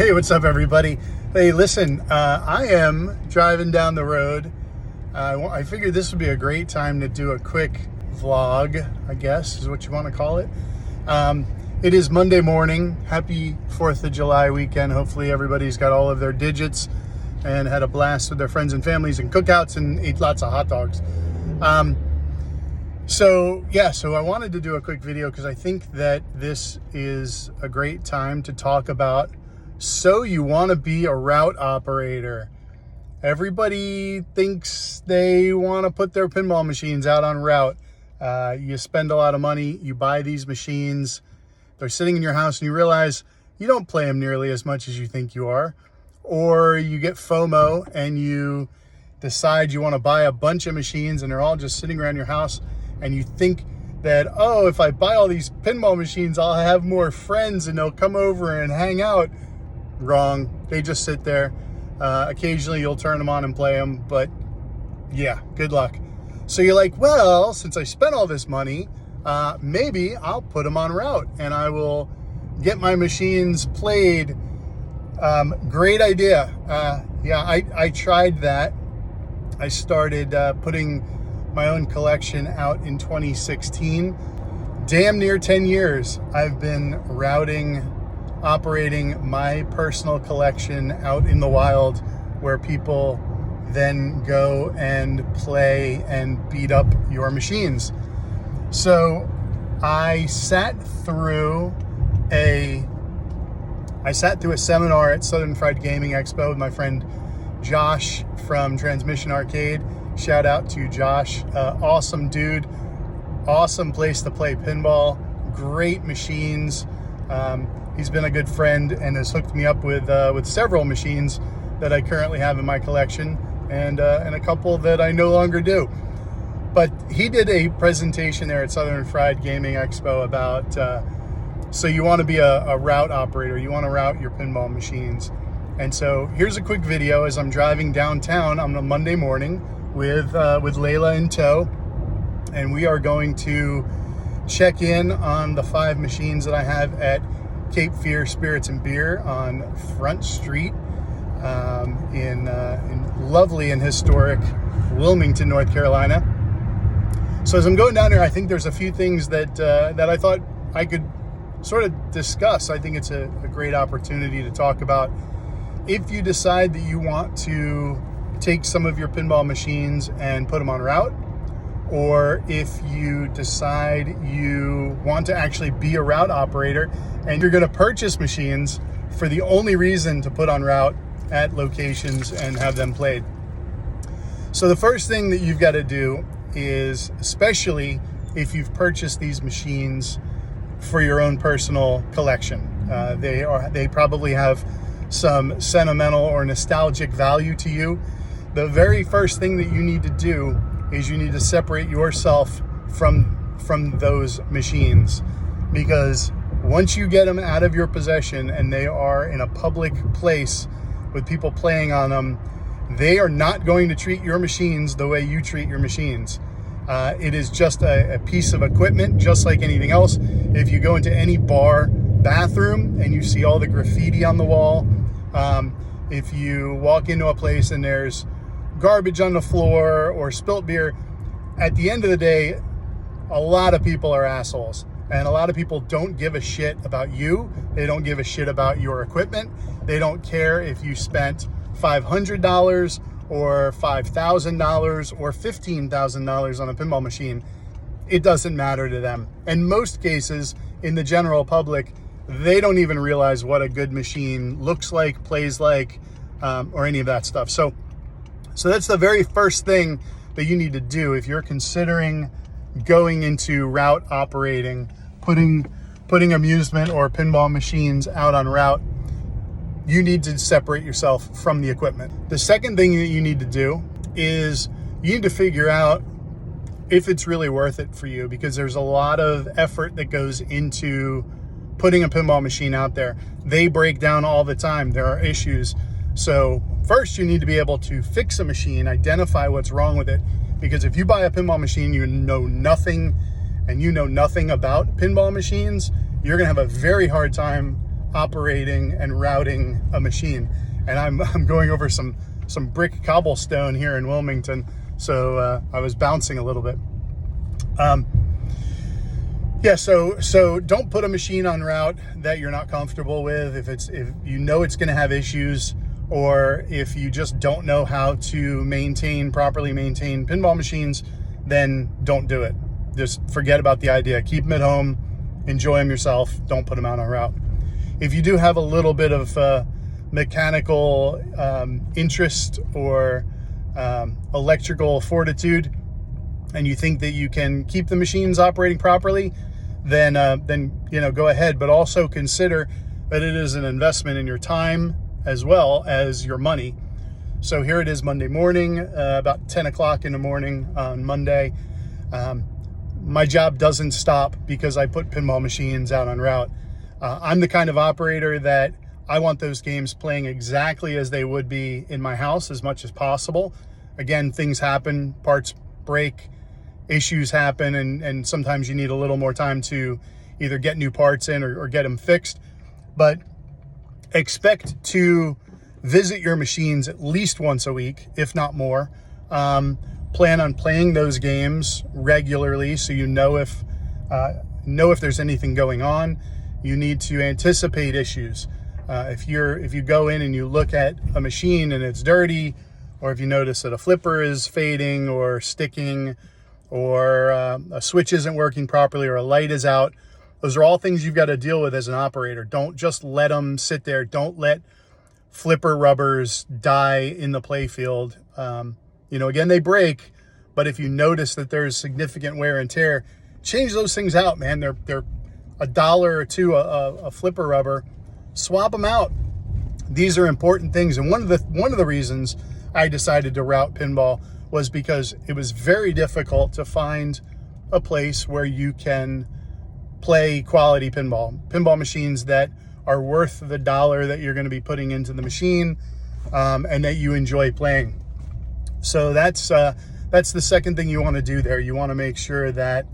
Hey, what's up, everybody? Hey, listen, I am driving down the road. I figured this would be a great time to do a quick vlog, I guess is what you want to call it. It is Monday morning. Happy 4th of July weekend. Hopefully everybody's got all of their digits and had a blast with their friends and families and cookouts and ate lots of hot dogs. So I wanted to do a quick video because I think that this is a great time to talk about, so you want to be a route operator. Everybody thinks they want to put their pinball machines out on route. You spend a lot of money, you buy these machines, they're sitting in your house, and you realize you don't play them nearly as much as you think you are. Or you get FOMO and you decide you want to buy a bunch of machines and they're all just sitting around your house, and you think that, oh, if I buy all these pinball machines, I'll have more friends and they'll come over and hang out. Wrong. They just sit there. Occasionally you'll turn them on and play them, but yeah, good luck. So you're like, well, since I spent all this money, maybe I'll put them on route and I will get my machines played. Great idea. I tried that. I started putting my own collection out in 2016. Damn near 10 years I've been operating my personal collection out in the wild, where people then go and play and beat up your machines. So I sat through a seminar at Southern Fried Gaming Expo with my friend Josh from Transmission Arcade. Shout out to Josh. Awesome dude. Awesome place to play pinball. Great machines. He's been a good friend and has hooked me up with several machines that I currently have in my collection, and a couple that I no longer do. But he did a presentation there at Southern Fried Gaming Expo about, so you want to be a route operator. You want to route your pinball machines. And so here's a quick video as I'm driving downtown on a Monday morning with Layla in tow. And we are going to check in on the 5 machines that I have at Cape Fear Spirits and Beer on Front Street in lovely and historic Wilmington, North Carolina. So as I'm going down here, I think there's a few things that I thought I could sort of discuss. I think it's a great opportunity to talk about if you decide that you want to take some of your pinball machines and put them on route, or if you decide you want to actually be a route operator and you're going to purchase machines for the only reason to put on route at locations and have them played. So the first thing that you've got to do is, especially if you've purchased these machines for your own personal collection, they probably have some sentimental or nostalgic value to you. The very first thing that you need to do is you need to separate yourself from those machines, because once you get them out of your possession and they are in a public place with people playing on them, they are not going to treat your machines the way you treat your machines. It is just a piece of equipment, just like anything else. If you go into any bar bathroom and you see all the graffiti on the wall, if you walk into a place and there's garbage on the floor or spilt beer, at the end of the day, a lot of people are assholes, and a lot of people don't give a shit about you. They don't give a shit about your equipment. They don't care if you spent $500 or $5,000 or $15,000 on a pinball machine. It doesn't matter to them. In most cases, in the general public, they don't even realize what a good machine looks like, plays like, or any of that stuff. So that's the very first thing that you need to do if you're considering going into route operating, putting amusement or pinball machines out on route. You need to separate yourself from the equipment. The second thing that you need to do is you need to figure out if it's really worth it for you, because there's a lot of effort that goes into putting a pinball machine out there. They break down all the time. There are issues. So first you need to be able to fix a machine, identify what's wrong with it, because if you buy a pinball machine, you know nothing about pinball machines, you're gonna have a very hard time operating and routing a machine. And I'm going over some brick cobblestone here in Wilmington, so I was bouncing a little bit. Yeah, so don't put a machine on route that you're not comfortable with. If you know it's going to have issues, or if you just don't know how to properly maintain pinball machines, then don't do it. Just forget about the idea. Keep them at home, enjoy them yourself. Don't put them out on route. If you do have a little bit of mechanical interest or electrical fortitude, and you think that you can keep the machines operating properly, then go ahead. But also consider that it is an investment in your time as well as your money. So here it is Monday morning, about 10 o'clock in the morning on Monday. My job doesn't stop because I put pinball machines out on route. I'm the kind of operator that I want those games playing exactly as they would be in my house as much as possible. Again, things happen, parts break, issues happen, and sometimes you need a little more time to either get new parts in or get them fixed. But expect to visit your machines at least once a week, if not more. Plan on playing those games regularly, so you know if there's anything going on. You need to anticipate issues. If you go in and you look at a machine and it's dirty, or if you notice that a flipper is fading or sticking, or a switch isn't working properly, or a light is out, those are all things you've got to deal with as an operator. Don't just let them sit there. Don't let flipper rubbers die in the playfield. Again, they break, but if you notice that there's significant wear and tear, change those things out, man. They're $1 or $2 a flipper rubber. Swap them out. These are important things. And one of the reasons I decided to route pinball was because it was very difficult to find a place where you can play quality pinball machines that are worth the $1 that you're going to be putting into the machine, and that you enjoy playing. So that's the second thing you want to do there. You want to make sure that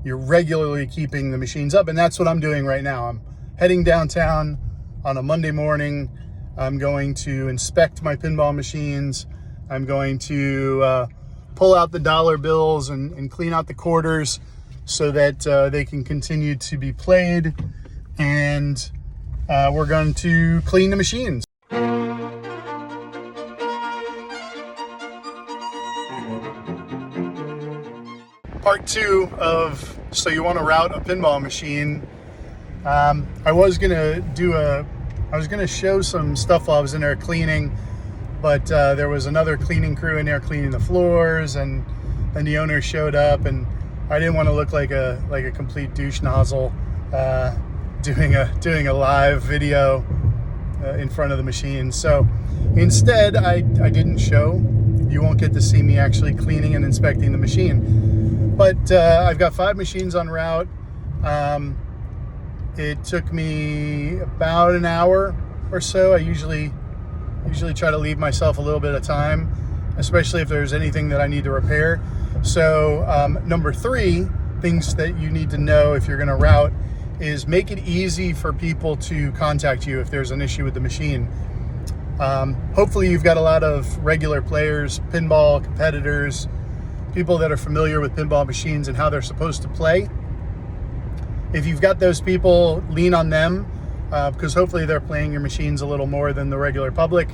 you're regularly keeping the machines up, and that's what I'm doing right now. I'm heading downtown on a Monday morning. I'm going to inspect my pinball machines. I'm going to pull out the dollar bills and clean out the quarters so that they can continue to be played. And we're going to clean the machines. Part 2 of so you want to route a pinball machine. I was gonna show some stuff while I was in there cleaning, but there was another cleaning crew in there cleaning the floors, and then the owner showed up, and I didn't want to look like a complete douche nozzle doing a live video in front of the machine. So instead, I didn't show. You won't get to see me actually cleaning and inspecting the machine. But I've got 5 machines on route. It took me about an hour or so. I usually try to leave myself a little bit of time, especially if there's anything that I need to repair. So number 3, things that you need to know if you're going to route is make it easy for people to contact you if there's an issue with the machine. Hopefully you've got a lot of regular players, pinball competitors, people that are familiar with pinball machines and how they're supposed to play. If you've got those people, lean on them, because hopefully they're playing your machines a little more than the regular public,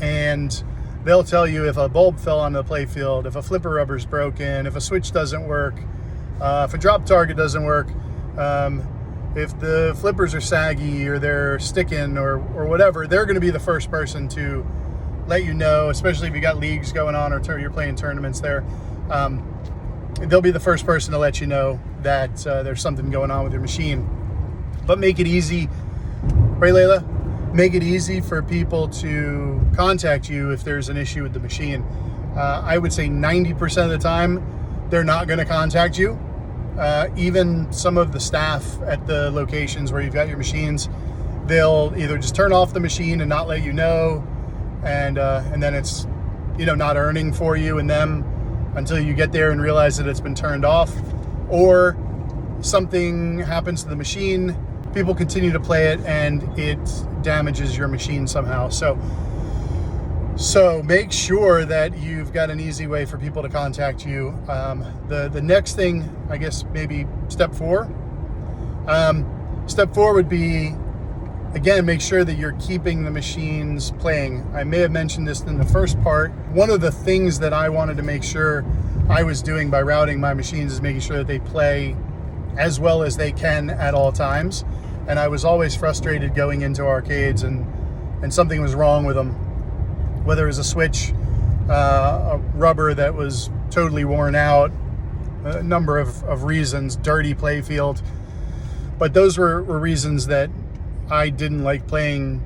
and they'll tell you if a bulb fell on the playfield, if a flipper rubber's broken, if a switch doesn't work, if a drop target doesn't work, if the flippers are saggy or they're sticking or whatever. They're going to be the first person to let you know, especially if you got leagues going on or you're playing tournaments there. They'll be the first person to let you know that there's something going on with your machine. But make it easy, right, Layla? Make it easy for people to contact you if there's an issue with the machine. I would say 90% of the time, they're not going to contact you. Even some of the staff at the locations where you've got your machines, they'll either just turn off the machine and not let you know, and then it's not earning for you and them until you get there and realize that it's been turned off, or something happens to the machine people continue to play it and it damages your machine somehow. So make sure that you've got an easy way for people to contact you. The next thing, I guess maybe step 4. Step 4 would be, again, make sure that you're keeping the machines playing. I may have mentioned this in the first part. One of the things that I wanted to make sure I was doing by routing my machines is making sure that they play as well as they can at all times. And I was always frustrated going into arcades and something was wrong with them. Whether it was a switch, a rubber that was totally worn out, a number of reasons, dirty play field. But those were reasons that I didn't like playing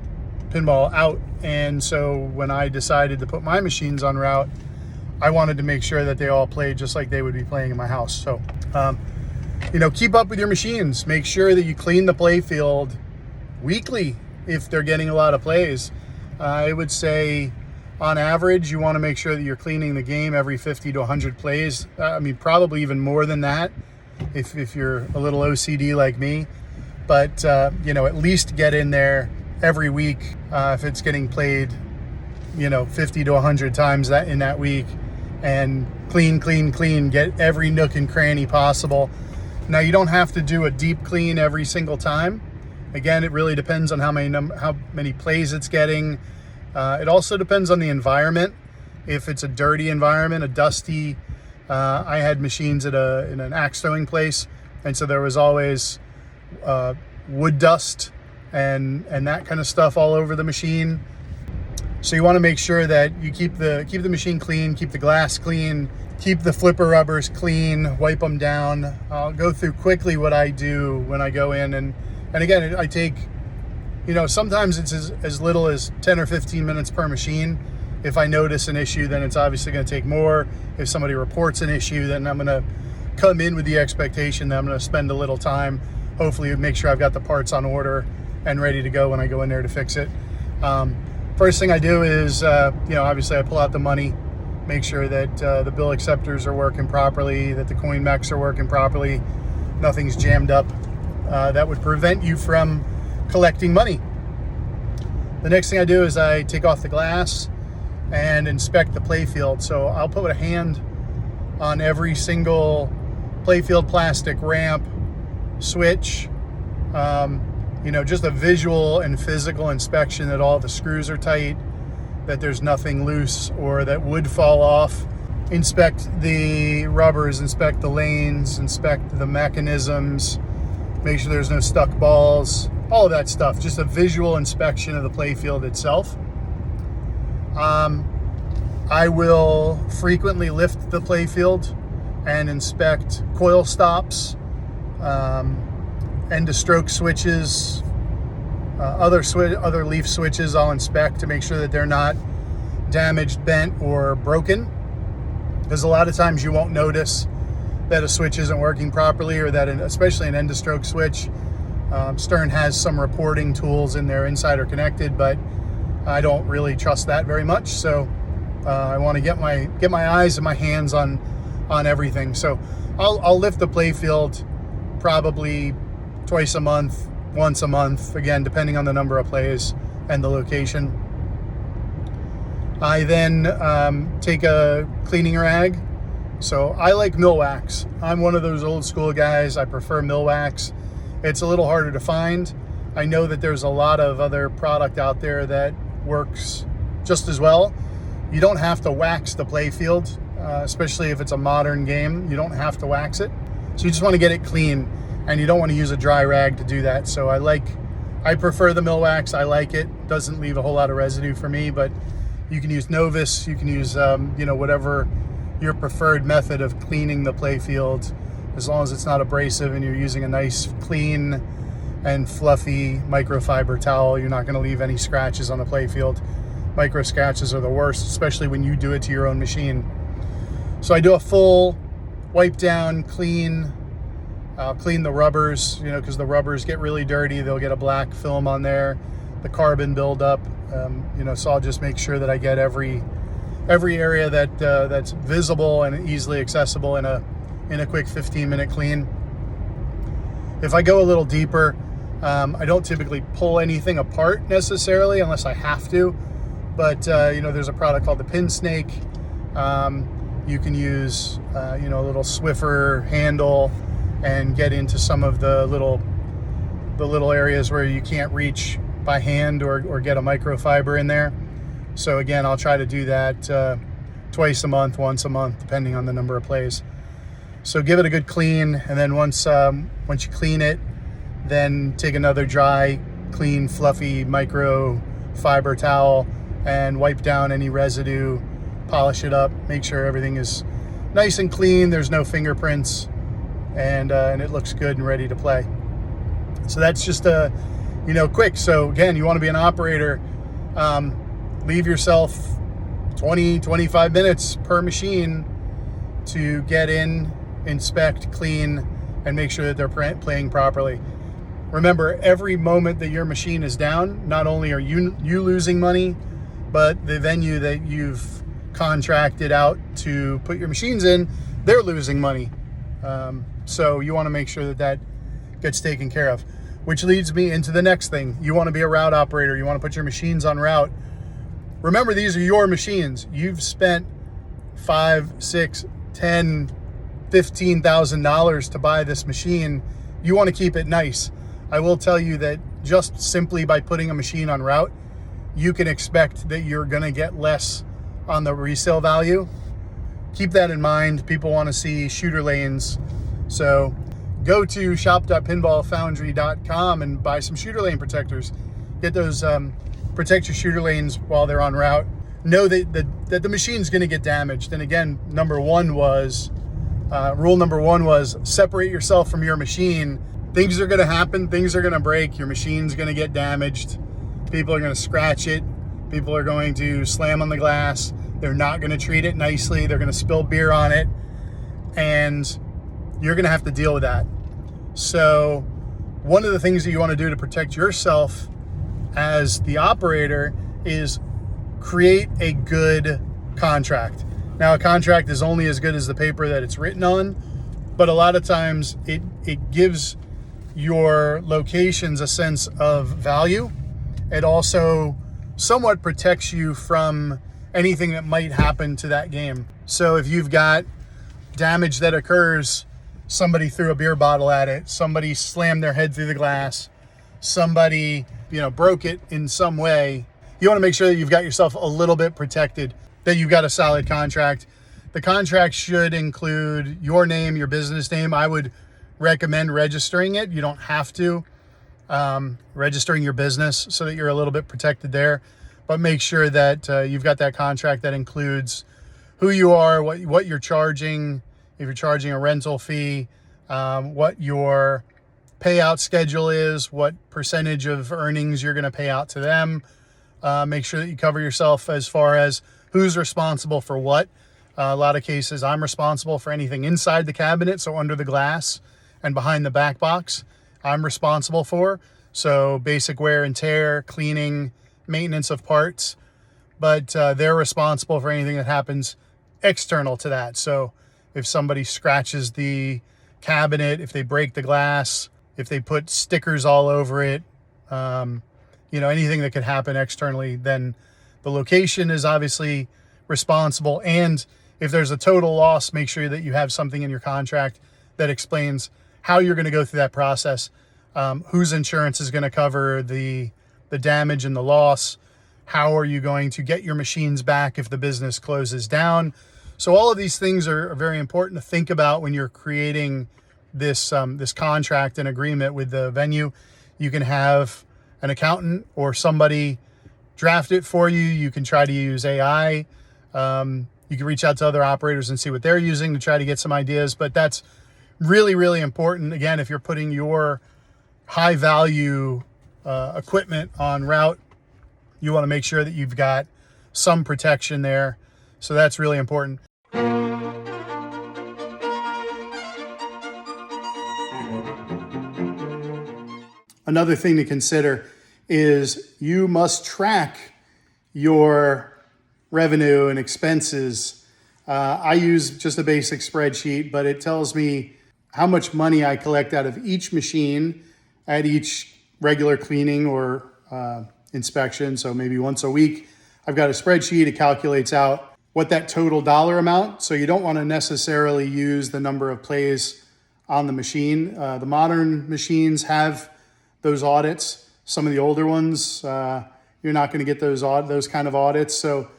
pinball out. And so when I decided to put my machines on route, I wanted to make sure that they all played just like they would be playing in my house. So, keep up with your machines. Make sure that you clean the play field weekly if they're getting a lot of plays. I would say on average, you want to make sure that you're cleaning the game every 50 to 100 plays. Probably even more than that if you're a little OCD like me. But, at least get in there every week if it's getting played, 50 to 100 times in that week, and clean, get every nook and cranny possible. Now, you don't have to do a deep clean every single time. Again, it really depends on how many plays it's getting. It also depends on the environment. If it's a dirty environment, a dusty, I had machines in an axe throwing place, and so there was always wood dust and that kind of stuff all over the machine. So you want to make sure that you keep the machine clean, keep the glass clean, keep the flipper rubbers clean, wipe them down. I'll go through quickly what I do when I go in, and again, I take, sometimes it's as little as 10 or 15 minutes per machine. If I notice an issue, then it's obviously going to take more. If somebody reports an issue, then I'm going to come in with the expectation that I'm going to spend a little time, hopefully make sure I've got the parts on order and ready to go when I go in there to fix it. First thing I do is, obviously I pull out the money, make sure that the bill acceptors are working properly, that the coin mechs are working properly, nothing's jammed up. That would prevent you from collecting money. The next thing I do is I take off the glass and inspect the playfield. So I'll put a hand on every single playfield plastic ramp, switch, just a visual and physical inspection that all the screws are tight, that there's nothing loose or that would fall off. Inspect the rubbers, inspect the lanes, inspect the mechanisms, make sure there's no stuck balls, all of that stuff. Just a visual inspection of the playfield itself. I will frequently lift the playfield and inspect coil stops, end of stroke switches, other leaf switches I'll inspect to make sure that they're not damaged, bent, or broken. Because a lot of times you won't notice that a switch isn't working properly, or that especially an end of stroke switch. Stern has some reporting tools in their Insider Connected, but I don't really trust that very much. So I want to get my eyes and my hands on everything. So I'll lift the playfield probably twice a month, once a month, again, depending on the number of plays and the location. I then take a cleaning rag. So I like mill wax. I'm one of those old school guys. I prefer mill wax. It's a little harder to find. I know that there's a lot of other product out there that works just as well. You don't have to wax the playfield, especially if it's a modern game. You don't have to wax it. So you just want to get it clean, and you don't want to use a dry rag to do that. So I prefer the mill wax. I like it. Doesn't leave a whole lot of residue for me, but you can use Novus. You can use, whatever your preferred method of cleaning the playfield, as long as it's not abrasive and you're using a nice, clean and fluffy microfiber towel. You're not going to leave any scratches on the playfield. Micro scratches are the worst, especially when you do it to your own machine. So I do a full wipe down, clean. I'll clean the rubbers, because the rubbers get really dirty. They'll get a black film on there, the carbon buildup. So I'll just make sure that I get every area that's visible and easily accessible in a quick 15-minute clean. If I go a little deeper, I don't typically pull anything apart necessarily unless I have to, but there's a product called the Pin Snake. You can use a little Swiffer handle and get into some of the little areas where you can't reach by hand or get a microfiber in there. So again, I'll try to do that twice a month, once a month, depending on the number of plays. So give it a good clean, and then once you clean it, then take another dry, clean, fluffy microfiber towel and wipe down any residue, polish it up, make sure everything is nice and clean, there's no fingerprints, and it looks good and ready to play. So that's just quick. So again, you want to be an operator, leave yourself 20-25 minutes per machine to get in, inspect, clean, and make sure that they're playing properly. Remember, every moment that your machine is down, not only are you losing money, but the venue that you've contracted out to put your machines in, they're losing money. So you want to make sure that gets taken care of. Which leads me into the next thing. You want to be a route operator. You want to put your machines on route. Remember, these are your machines. You've spent $5, $6, $10, $15,000 to buy this machine. You want to keep it nice. I will tell you that just simply by putting a machine on route, you can expect that you're going to get less on the resale value. Keep that in mind. People want to see shooter lanes. So go to shop.pinballfoundry.com and buy some shooter lane protectors. Get those, protect your shooter lanes while they're en route. Know that the machine's going to get damaged. And again, rule number one was separate yourself from your machine. Things are going to happen. Things are going to break. Your machine's going to get damaged. People are going to scratch it. People are going to slam on the glass. They're not going to treat it nicely. They're going to spill beer on it. And you're going to have to deal with that. So one of the things that you want to do to protect yourself as the operator is create a good contract. Now, a contract is only as good as the paper that it's written on, but a lot of times it gives your locations a sense of value. It also somewhat protects you from anything that might happen to that game. So if you've got damage that occurs, somebody threw a beer bottle at it, somebody slammed their head through the glass, somebody, broke it in some way, you want to make sure that you've got yourself a little bit protected, that you've got a solid contract. The contract should include your name, your business name. I would recommend registering it. You don't have to. Registering your business so that you're a little bit protected there. But make sure that you've got that contract that includes who you are, what you're charging, if you're charging a rental fee, what your payout schedule is, what percentage of earnings you're going to pay out to them. Make sure that you cover yourself as far as who's responsible for what. A lot of cases, I'm responsible for anything inside the cabinet, so under the glass and behind the back box, I'm responsible for. So basic wear and tear, cleaning, maintenance of parts, but they're responsible for anything that happens external to that. So if somebody scratches the cabinet, if they break the glass, if they put stickers all over it, anything that could happen externally, then the location is obviously responsible. And if there's a total loss, make sure that you have something in your contract that explains how you're going to go through that process, whose insurance is going to cover the damage and the loss, how are you going to get your machines back if the business closes down. So all of these things are very important to think about when you're creating this contract and agreement with the venue. You can have an accountant or somebody draft it for you. You can try to use AI. You can reach out to other operators and see what they're using to try to get some ideas. But that's really, really important. Again, if you're putting your high value equipment on route, you want to make sure that you've got some protection there. So that's really important. Another thing to consider is you must track your revenue and expenses. I use just a basic spreadsheet, but it tells me how much money I collect out of each machine at each regular cleaning or inspection. So maybe once a week, I've got a spreadsheet. It calculates out what that total dollar amount. So you don't want to necessarily use the number of plays on the machine. The modern machines have those audits. Some of the older ones, you're not going to get those kind of audits. So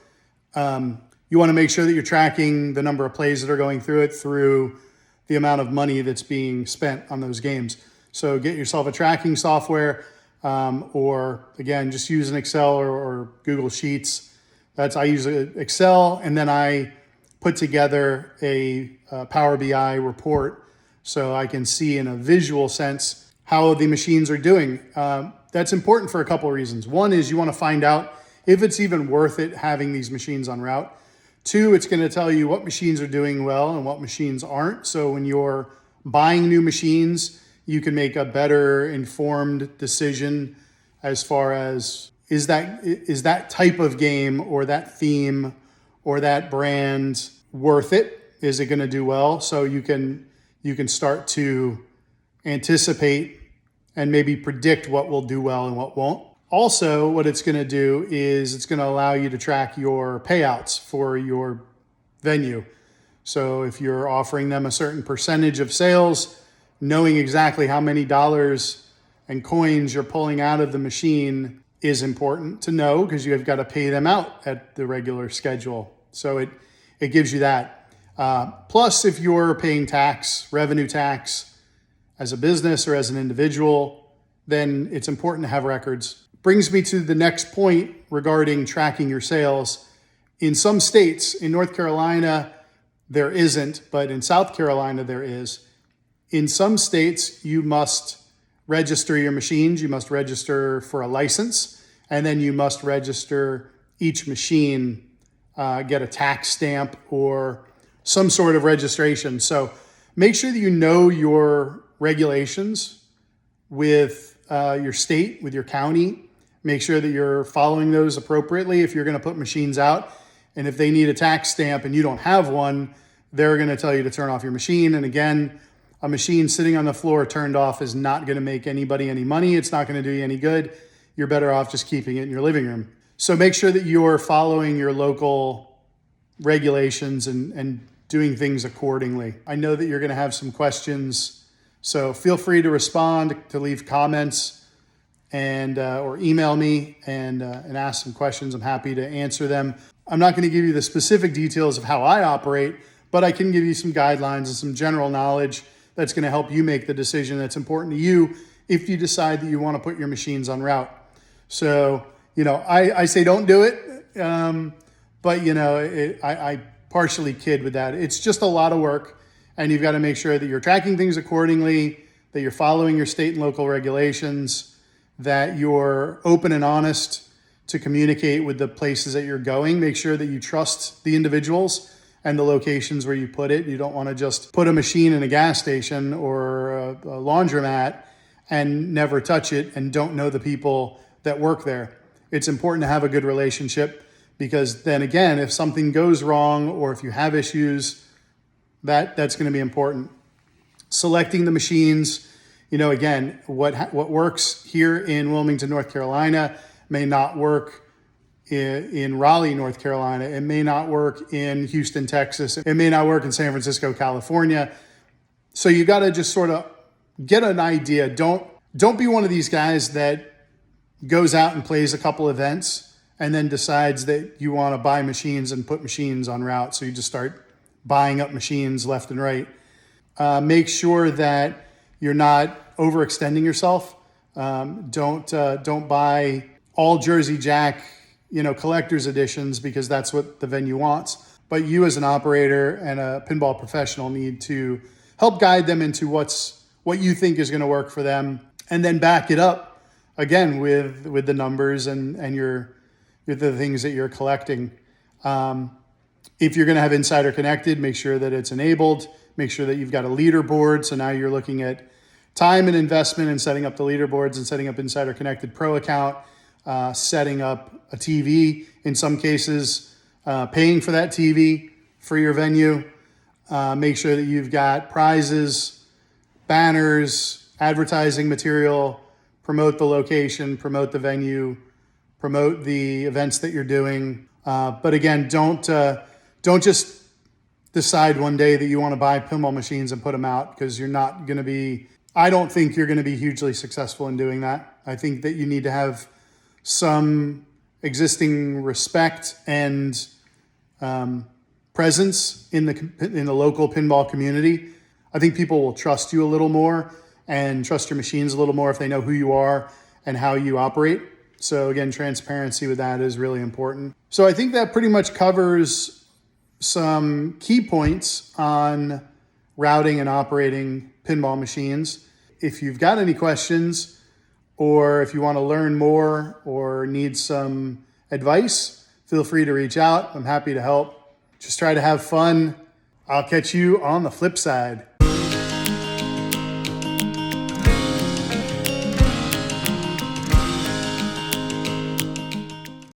you want to make sure that you're tracking the number of plays that are going through it through the amount of money that's being spent on those games. So get yourself a tracking software, or again, just use an Excel or Google Sheets. I use Excel, and then I put together a Power BI report so I can see in a visual sense how the machines are doing. That's important for a couple of reasons. One is you want to find out if it's even worth it having these machines en route. Two, it's going to tell you what machines are doing well and what machines aren't. So when you're buying new machines, you can make a better informed decision as far as is that type of game or that theme or that brand worth it? Is it going to do well? So you can start to anticipate and maybe predict what will do well and what won't. Also, what it's going to do is it's going to allow you to track your payouts for your venue. So if you're offering them a certain percentage of sales, knowing exactly how many dollars and coins you're pulling out of the machine is important to know, because you have got to pay them out at the regular schedule. So it gives you that. Plus, if you're paying tax, revenue tax, as a business or as an individual, then it's important to have records. Brings me to the next point regarding tracking your sales. In some states, in North Carolina, there isn't, but in South Carolina, there is. In some states, you must register your machines. You must register for a license, and then you must register each machine, get a tax stamp or some sort of registration. So make sure that you know your regulations with your state, with your county. Make sure that you're following those appropriately if you're going to put machines out. And if they need a tax stamp and you don't have one, they're going to tell you to turn off your machine. And again, a machine sitting on the floor turned off is not going to make anybody any money. It's not going to do you any good. You're better off just keeping it in your living room. So make sure that you're following your local regulations and doing things accordingly. I know that you're going to have some questions, so feel free to respond, to leave comments, and or email me and ask some questions. I'm happy to answer them. I'm not going to give you the specific details of how I operate, but I can give you some guidelines and some general knowledge that's going to help you make the decision that's important to you if you decide that you want to put your machines en route. So, I say don't do it, but I partially kid with that. It's just a lot of work, and you've got to make sure that you're tracking things accordingly, that you're following your state and local regulations, that you're open and honest to communicate with the places that you're going. Make sure that you trust the individuals and the locations where you put it. You don't want to just put a machine in a gas station or a laundromat and never touch it and don't know the people that work there. It's important to have a good relationship, because then again, if something goes wrong or if you have issues, that's going to be important. Selecting the machines. Again, what works here in Wilmington, North Carolina may not work in Raleigh, North Carolina. It may not work in Houston, Texas. It may not work in San Francisco, California. So you got to just sort of get an idea. Don't be one of these guys that goes out and plays a couple events and then decides that you want to buy machines and put machines en route. So you just start buying up machines left and right. Make sure that you're not overextending yourself. Don't buy all Jersey Jack, collector's editions, because that's what the venue wants. But you as an operator and a pinball professional need to help guide them into what you think is going to work for them, and then back it up again with the numbers and the things that you're collecting. If you're going to have Insider Connected, make sure that it's enabled. Make sure that you've got a leaderboard. So now you're looking at time and investment in setting up the leaderboards and setting up Insider Connected Pro account, setting up a TV, in some cases, paying for that TV for your venue. Make sure that you've got prizes, banners, advertising material, promote the location, promote the venue, promote the events that you're doing. But again, don't just decide one day that you want to buy pinball machines and put them out, because you're not going to be, I don't think you're going to be hugely successful in doing that. I think that you need to have some existing respect and presence in the local pinball community. I think people will trust you a little more and trust your machines a little more if they know who you are and how you operate. So again, transparency with that is really important. So I think that pretty much covers some key points on routing and operating pinball machines. If you've got any questions, or if you want to learn more or need some advice, feel free to reach out. I'm happy to help. Just try to have fun. I'll catch you on the flip side.